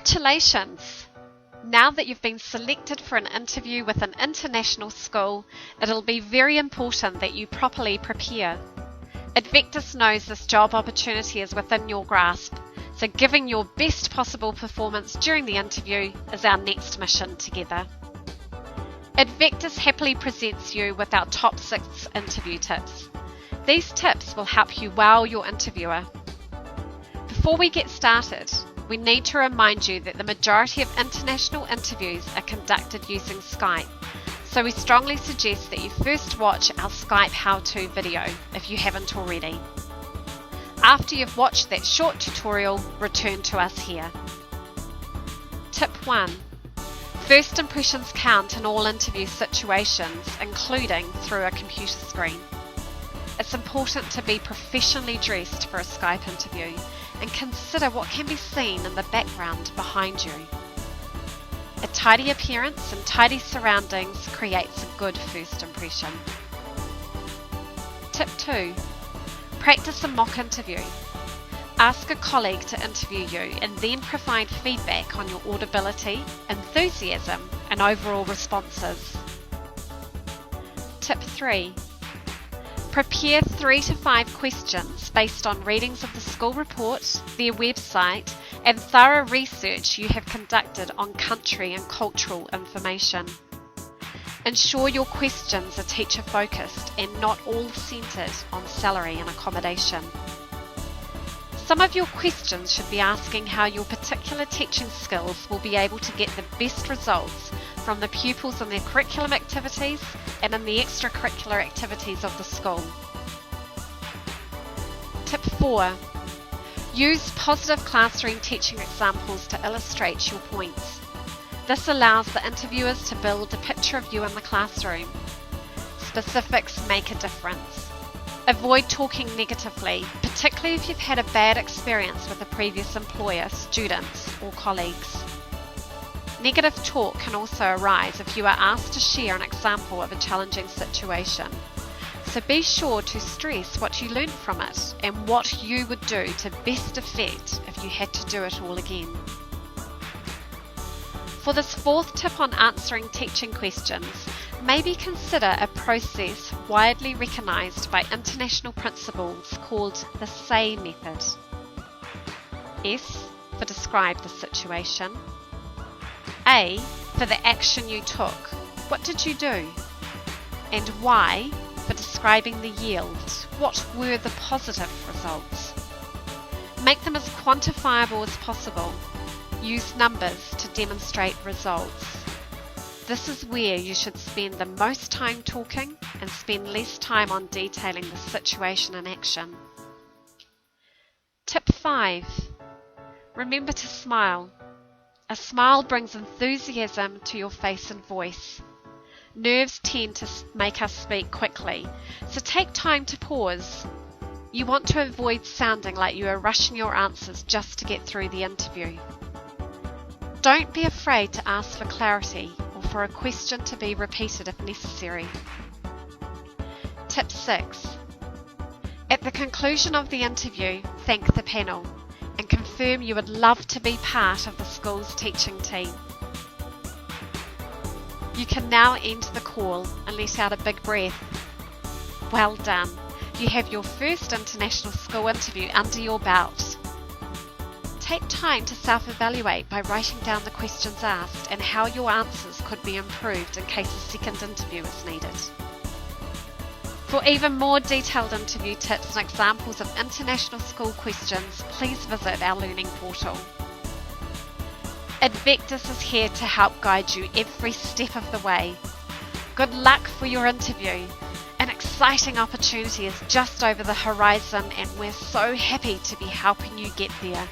Congratulations! Now that you've been selected for an interview with an international school, it'll be very important that you properly prepare. Edvectus knows this job opportunity is within your grasp, so giving your best possible performance during the interview is our next mission together. Edvectus happily presents you with our top 6 interview tips. These tips will help you wow your interviewer. Before we get started, we need to remind you that the majority of international interviews are conducted using Skype, so we strongly suggest that you first watch our Skype how-to video if you haven't already. After you've watched that short tutorial, return to us here. Tip 1. First impressions count in all interview situations, including through a computer screen. It's important to be professionally dressed for a Skype interview and consider what can be seen in the background behind you. A tidy appearance and tidy surroundings creates a good first impression. Tip 2. Practice a mock interview. Ask a colleague to interview you and then provide feedback on your audibility, enthusiasm and overall responses. Tip 3. Prepare 3 to 5 questions based on readings of the school report, their website, and thorough research you have conducted on country and cultural information. Ensure your questions are teacher focused and not all centred on salary and accommodation. Some of your questions should be asking how your particular teaching skills will be able to get the best results from the pupils in their curriculum activities and in the extracurricular activities of the school. Tip 4. Use positive classroom teaching examples to illustrate your points. This allows the interviewers to build a picture of you in the classroom. Specifics make a difference. Avoid talking negatively, particularly if you've had a bad experience with a previous employer, students, or colleagues. Negative talk can also arise if you are asked to share an example of a challenging situation. So be sure to stress what you learned from it and what you would do to best effect if you had to do it all again. For this 4th tip on answering teaching questions, maybe consider a process widely recognised by international principals called the SAY method. S for describe the situation. A for the action you took. What did you do? And Y for describing the yield. What were the positive results? Make them as quantifiable as possible. Use numbers to demonstrate results. This is where you should spend the most time talking and spend less time on detailing the situation in action. Tip 5. Remember to smile. A smile brings enthusiasm to your face and voice. Nerves tend to make us speak quickly, so take time to pause. You want to avoid sounding like you are rushing your answers just to get through the interview. Don't be afraid to ask for clarity or for a question to be repeated if necessary. Tip 6. At the conclusion of the interview, thank the panel and confirm you would love to be part of the school's teaching team. You can now end the call and let out a big breath. Well done. You have your first international school interview under your belt. Take time to self-evaluate by writing down the questions asked and how your answers could be improved in case a second interview is needed. For even more detailed interview tips and examples of international school questions, please visit our learning portal. Edvectus is here to help guide you every step of the way. Good luck for your interview. An exciting opportunity is just over the horizon and we're so happy to be helping you get there.